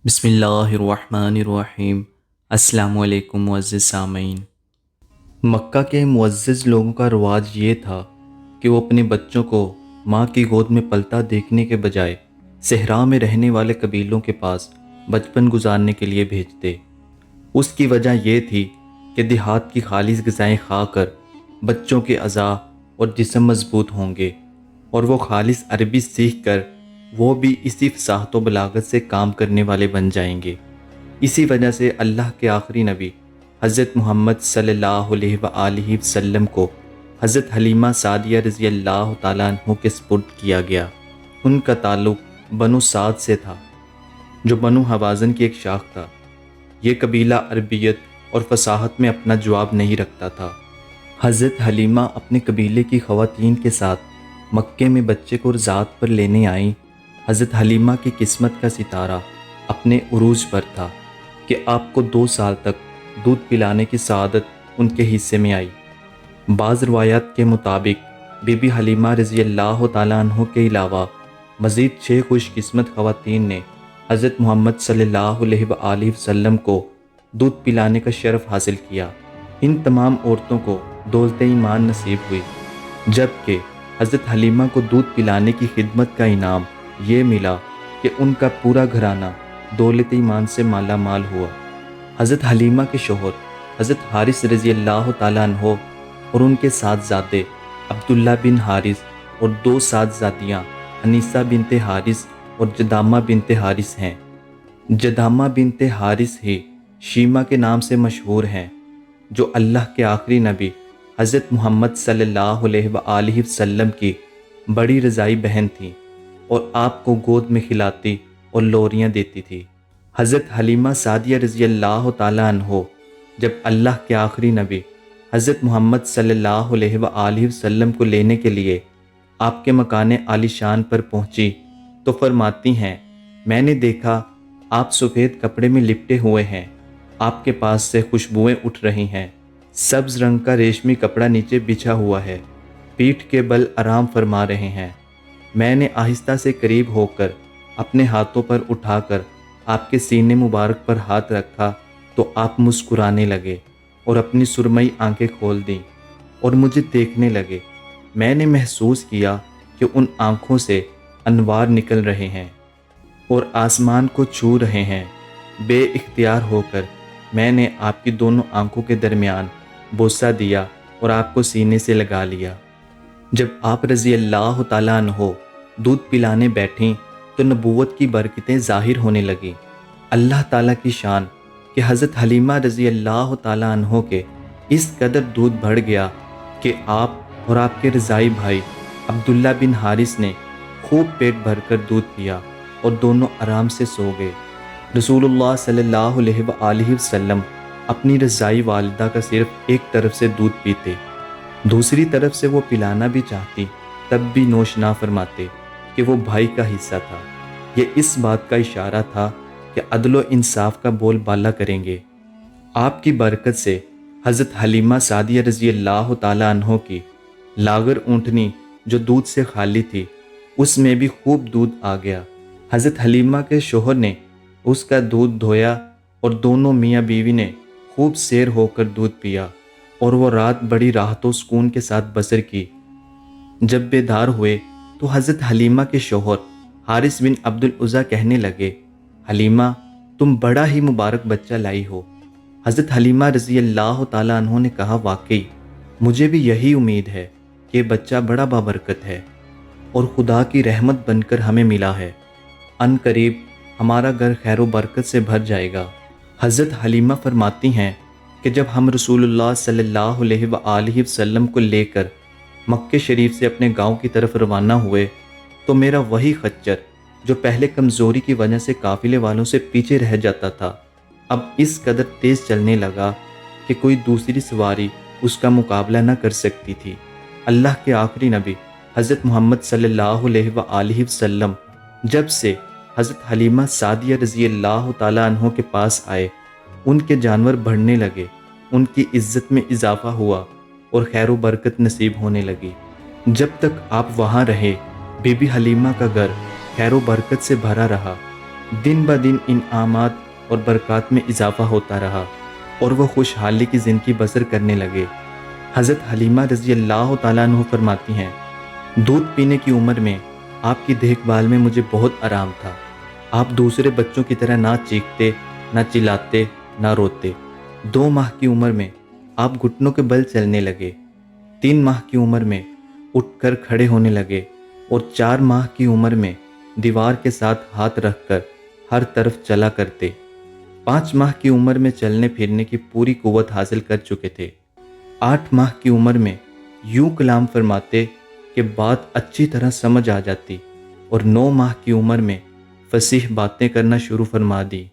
بسم اللہ الرحمن الرحیم۔ السلام علیکم معزز سامعین۔ مکہ کے معزز لوگوں کا رواج یہ تھا کہ وہ اپنے بچوں کو ماں کی گود میں پلتا دیکھنے کے بجائے صحرا میں رہنے والے قبیلوں کے پاس بچپن گزارنے کے لیے بھیجتے۔ اس کی وجہ یہ تھی کہ دیہات کی خالص غذائیں کھا کر بچوں کے اعضاء اور جسم مضبوط ہوں گے، اور وہ خالص عربی سیکھ کر وہ بھی اسی فصاحت و بلاغت سے کام کرنے والے بن جائیں گے۔ اسی وجہ سے اللہ کے آخری نبی حضرت محمد صلی اللہ علیہ وآلہ وسلم کو حضرت حلیمہ سعدیہ رضی اللہ تعالیٰ عنہ کے سپرد کیا گیا۔ ان کا تعلق بنو سعد سے تھا، جو بنو حوازن کی ایک شاخ تھا۔ یہ قبیلہ عربیت اور فصاحت میں اپنا جواب نہیں رکھتا تھا۔ حضرت حلیمہ اپنے قبیلے کی خواتین کے ساتھ مکے میں بچے کو ذات پر لینے آئیں۔ حضرت حلیمہ کی قسمت کا ستارہ اپنے عروج پر تھا کہ آپ کو 2 سال تک دودھ پلانے کی سعادت ان کے حصے میں آئی۔ بعض روایات کے مطابق بی بی حلیمہ رضی اللہ تعالیٰ عنہ کے علاوہ مزید 6 خوش قسمت خواتین نے حضرت محمد صلی اللہ علیہ وآلہ وسلم کو دودھ پلانے کا شرف حاصل کیا۔ ان تمام عورتوں کو دولت ایمان نصیب ہوئی، جبکہ حضرت حلیمہ کو دودھ پلانے کی خدمت کا انعام یہ ملا کہ ان کا پورا گھرانہ دولت ایمان سے مالا مال ہوا۔ حضرت حلیمہ کے شوہر حضرت حارث رضی اللہ تعالیٰ عنہ اور ان کے 7 زادے عبداللہ بن حارث اور 2 صاحبزادیاں انیسہ بنت حارث اور جدامہ بنت حارث ہیں۔ جدامہ بنت حارث ہی شیمہ کے نام سے مشہور ہیں، جو اللہ کے آخری نبی حضرت محمد صلی اللہ علیہ وآلہ وسلم کی بڑی رضائی بہن تھیں اور آپ کو گود میں کھلاتی اور لوریاں دیتی تھی۔ حضرت حلیمہ سعدیہ رضی اللہ تعالیٰ عنہ جب اللہ کے آخری نبی حضرت محمد صلی اللہ علیہ وآلہ وسلم کو لینے کے لیے آپ کے مکان عالی شان پر پہنچی تو فرماتی ہیں، میں نے دیکھا آپ سفید کپڑے میں لپٹے ہوئے ہیں، آپ کے پاس سے خوشبوئیں اٹھ رہی ہیں، سبز رنگ کا ریشمی کپڑا نیچے بچھا ہوا ہے، پیٹھ کے بل آرام فرما رہے ہیں۔ میں نے آہستہ سے قریب ہو کر اپنے ہاتھوں پر اٹھا کر آپ کے سینے مبارک پر ہاتھ رکھا تو آپ مسکرانے لگے اور اپنی سرمئی آنکھیں کھول دیں اور مجھے دیکھنے لگے۔ میں نے محسوس کیا کہ ان آنکھوں سے انوار نکل رہے ہیں اور آسمان کو چھو رہے ہیں۔ بے اختیار ہو کر میں نے آپ کی دونوں آنکھوں کے درمیان بوسہ دیا اور آپ کو سینے سے لگا لیا۔ جب آپ رضی اللہ تعالیٰ عنہ دودھ پلانے بیٹھیں تو نبوت کی برکتیں ظاہر ہونے لگیں۔ اللہ تعالیٰ کی شان کہ حضرت حلیمہ رضی اللہ تعالیٰ عنہ کے اس قدر دودھ بڑھ گیا کہ آپ اور آپ کے رضائی بھائی عبداللہ بن حارث نے خوب پیٹ بھر کر دودھ پیا اور دونوں آرام سے سو گئے۔ رسول اللہ صلی اللہ علیہ وآلہ وسلم اپنی رضائی والدہ کا صرف ایک طرف سے دودھ پیتے، دوسری طرف سے وہ پلانا بھی چاہتی تب بھی نوش نہ فرماتے کہ وہ بھائی کا حصہ تھا۔ یہ اس بات کا اشارہ تھا کہ عدل و انصاف کا بول بالا کریں گے۔ آپ کی برکت سے حضرت حلیمہ سعدیہ رضی اللہ تعالیٰ عنہ کی لاغر اونٹنی جو دودھ سے خالی تھی، اس میں بھی خوب دودھ آ گیا۔ حضرت حلیمہ کے شوہر نے اس کا دودھ دھویا اور دونوں میاں بیوی نے خوب سیر ہو کر دودھ پیا اور وہ رات بڑی راحت و سکون کے ساتھ بسر کی۔ جب بیدار ہوئے تو حضرت حلیمہ کے شوہر حارث بن عبد العزیٰ کہنے لگے، حلیمہ تم بڑا ہی مبارک بچہ لائی ہو۔ حضرت حلیمہ رضی اللہ تعالیٰ عنہ نے کہا، واقعی مجھے بھی یہی امید ہے کہ یہ بچہ بڑا بابرکت ہے اور خدا کی رحمت بن کر ہمیں ملا ہے، ان قریب ہمارا گھر خیر و برکت سے بھر جائے گا۔ حضرت حلیمہ فرماتی ہیں کہ جب ہم رسول اللہ صلی اللہ علیہ وآلہ وسلم کو لے کر مکہ شریف سے اپنے گاؤں کی طرف روانہ ہوئے تو میرا وہی خچر جو پہلے کمزوری کی وجہ سے قافلے والوں سے پیچھے رہ جاتا تھا، اب اس قدر تیز چلنے لگا کہ کوئی دوسری سواری اس کا مقابلہ نہ کر سکتی تھی۔ اللہ کے آخری نبی حضرت محمد صلی اللہ علیہ وآلہ وسلم جب سے حضرت حلیمہ سعدیہ رضی اللہ تعالیٰ عنہ کے پاس آئے، ان کے جانور بڑھنے لگے، ان کی عزت میں اضافہ ہوا اور خیر و برکت نصیب ہونے لگی۔ جب تک آپ وہاں رہے، بی بی حلیمہ کا گھر خیر و برکت سے بھرا رہا۔ دن بدن انعامات اور برکات میں اضافہ ہوتا رہا اور وہ خوشحالی کی زندگی بسر کرنے لگے۔ حضرت حلیمہ رضی اللہ تعالیٰ عنہ فرماتی ہیں، دودھ پینے کی عمر میں آپ کی دیکھ بھال میں مجھے بہت آرام تھا۔ آپ دوسرے بچوں کی طرح نہ چیختے، نہ چلاتے، نہ روتے۔ 2 ماہ کی عمر میں آپ گھٹنوں کے بل چلنے لگے۔ 3 ماہ کی عمر میں اٹھ کر کھڑے ہونے لگے اور 4 ماہ کی عمر میں دیوار کے ساتھ ہاتھ رکھ کر ہر طرف چلا کرتے۔ 5 ماہ کی عمر میں چلنے پھرنے کی پوری قوت حاصل کر چکے تھے۔ 8 ماہ کی عمر میں یوں کلام فرماتے کہ بات اچھی طرح سمجھ آ جاتی اور 9 ماہ کی عمر میں فصیح باتیں کرنا شروع فرما دی۔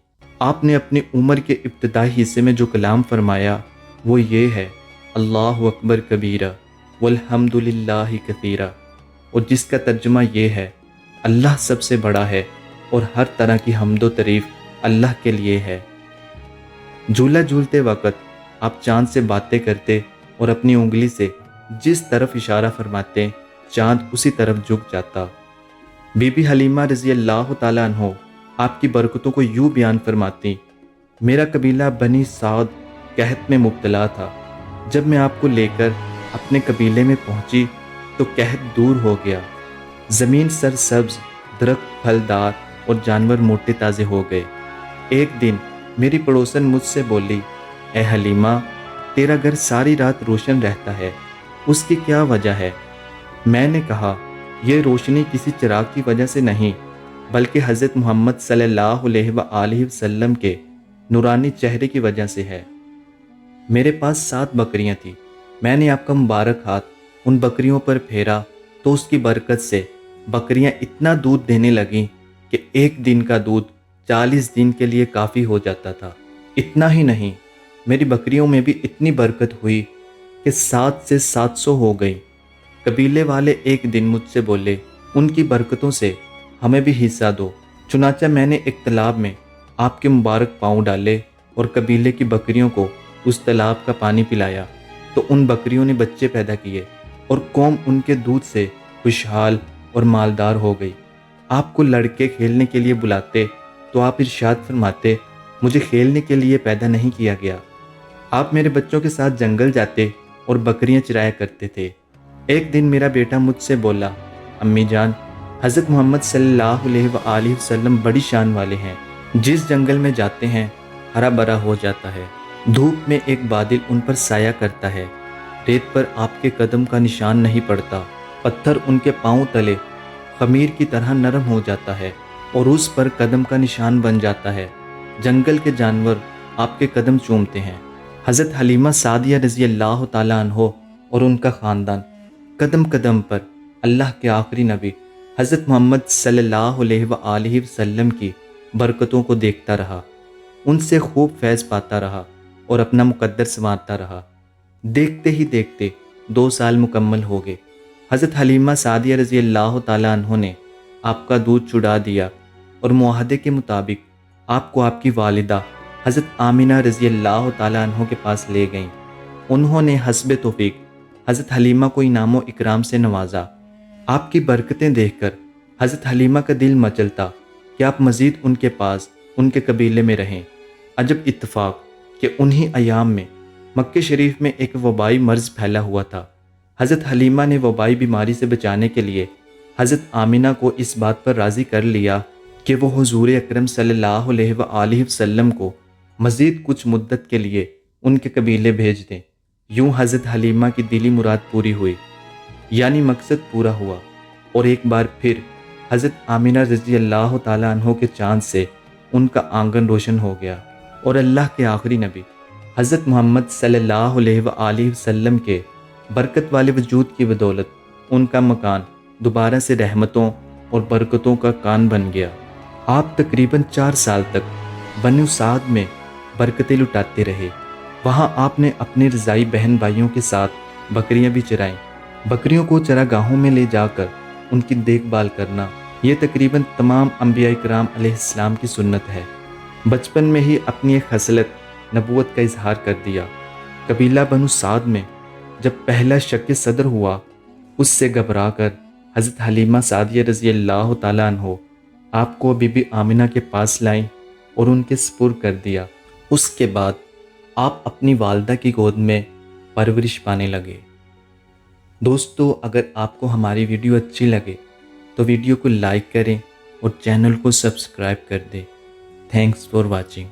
آپ نے اپنی عمر کے ابتدائی حصے میں جو کلام فرمایا وہ یہ ہے، اللہ اکبر کبیرہ والحمد للہ کثیرہ، اور جس کا ترجمہ یہ ہے، اللہ سب سے بڑا ہے اور ہر طرح کی حمد و تعریف اللہ کے لیے ہے۔ جھولا جھولتے وقت آپ چاند سے باتیں کرتے اور اپنی انگلی سے جس طرف اشارہ فرماتے چاند اسی طرف جھک جاتا۔ بی بی حلیمہ رضی اللہ تعالیٰ عنہ آپ کی برکتوں کو یوں بیان فرماتی، میرا قبیلہ بنی سعد قحط میں مبتلا تھا۔ جب میں آپ کو لے کر اپنے قبیلے میں پہنچی تو قحط دور ہو گیا۔ زمین سرسبز، درخت پھلدار اور جانور موٹے تازے ہو گئے۔ ایک دن میری پڑوسن مجھ سے بولی، اے حلیمہ، تیرا گھر ساری رات روشن رہتا ہے، اس کی کیا وجہ ہے؟ میں نے کہا، یہ روشنی کسی چراغ کی وجہ سے نہیں بلکہ حضرت محمد صلی اللہ علیہ وآلہ وسلم کے نورانی چہرے کی وجہ سے ہے۔ میرے پاس 7 بکریاں تھیں۔ میں نے آپ کا مبارک ہاتھ ان بکریوں پر پھیرا تو اس کی برکت سے بکریاں اتنا دودھ دینے لگیں کہ ایک دن کا دودھ 40 دن کے لیے کافی ہو جاتا تھا۔ اتنا ہی نہیں، میری بکریوں میں بھی اتنی برکت ہوئی کہ 7 سے 700 ہو گئی۔ قبیلے والے ایک دن مجھ سے بولے، ان کی برکتوں سے ہمیں بھی حصہ دو۔ چنانچہ میں نے ایک تالاب میں آپ کے مبارک پاؤں ڈالے اور قبیلے کی بکریوں کو اس تالاب کا پانی پلایا تو ان بکریوں نے بچے پیدا کیے اور قوم ان کے دودھ سے خوشحال اور مالدار ہو گئی۔ آپ کو لڑکے کھیلنے کے لیے بلاتے تو آپ ارشاد فرماتے، مجھے کھیلنے کے لیے پیدا نہیں کیا گیا۔ آپ میرے بچوں کے ساتھ جنگل جاتے اور بکریاں چرایا کرتے تھے۔ ایک دن میرا بیٹا مجھ سے بولا، امی جان، حضرت محمد صلی اللہ علیہ وآلہ وسلم بڑی شان والے ہیں، جس جنگل میں جاتے ہیں ہرا بھرا ہو جاتا ہے، دھوپ میں ایک بادل ان پر سایہ کرتا ہے، ریت پر آپ کے قدم کا نشان نہیں پڑتا، پتھر ان کے پاؤں تلے خمیر کی طرح نرم ہو جاتا ہے اور اس پر قدم کا نشان بن جاتا ہے، جنگل کے جانور آپ کے قدم چومتے ہیں۔ حضرت حلیمہ سعدیہ رضی اللہ تعالیٰ عنہ اور ان کا خاندان قدم قدم پر اللہ کے آخری نبی حضرت محمد صلی اللہ علیہ وآلہ وسلم کی برکتوں کو دیکھتا رہا، ان سے خوب فیض پاتا رہا اور اپنا مقدر سنوارتا رہا۔ دیکھتے ہی دیکھتے 2 سال مکمل ہو گئے۔ حضرت حلیمہ سعدیہ رضی اللہ تعالیٰ عنہ نے آپ کا دودھ چھڑا دیا اور معاہدے کے مطابق آپ کو آپ کی والدہ حضرت آمینہ رضی اللہ تعالیٰ عنہ کے پاس لے گئیں۔ انہوں نے حسب توفیق حضرت حلیمہ کو انعام و اکرام سے نوازا۔ آپ کی برکتیں دیکھ کر حضرت حلیمہ کا دل مچلتا کہ آپ مزید ان کے پاس، ان کے قبیلے میں رہیں۔ عجب اتفاق کہ انہی ایام میں مکہ شریف میں ایک وبائی مرض پھیلا ہوا تھا۔ حضرت حلیمہ نے وبائی بیماری سے بچانے کے لیے حضرت آمینہ کو اس بات پر راضی کر لیا کہ وہ حضور اکرم صلی اللہ علیہ وآلہ وسلم کو مزید کچھ مدت کے لیے ان کے قبیلے بھیج دیں۔ یوں حضرت حلیمہ کی دلی مراد پوری ہوئی، یعنی مقصد پورا ہوا، اور ایک بار پھر حضرت آمینہ رضی اللہ تعالیٰ عنہ کے چاند سے ان کا آنگن روشن ہو گیا، اور اللہ کے آخری نبی حضرت محمد صلی اللہ علیہ وآلہ وسلم کے برکت والے وجود کی بدولت ان کا مکان دوبارہ سے رحمتوں اور برکتوں کا کان بن گیا۔ آپ تقریباً 4 سال تک بنو سعد میں برکتیں لٹاتے رہے۔ وہاں آپ نے اپنے رضائی بہن بھائیوں کے ساتھ بکریاں بھی چرائیں۔ بکریوں کو چراگاہوں میں لے جا کر ان کی دیکھ بھال کرنا، یہ تقریباً تمام انبیاء کرام علیہ السلام کی سنت ہے۔ بچپن میں ہی اپنی ایک خصلت نبوت کا اظہار کر دیا۔ قبیلہ بنو سعد میں جب پہلا شک صدر ہوا، اس سے گھبرا کر حضرت حلیمہ سعدیہ رضی اللہ تعالیٰ عنہ آپ کو بی بی آمنہ کے پاس لائیں اور ان کے سپرد کر دیا۔ اس کے بعد آپ اپنی والدہ کی گود میں پرورش پانے لگے۔ دوستو، اگر آپ کو ہماری ویڈیو اچھی لگے تو ویڈیو کو لائک کریں اور چینل کو سبسکرائب کر دیں۔ Thanks for watching.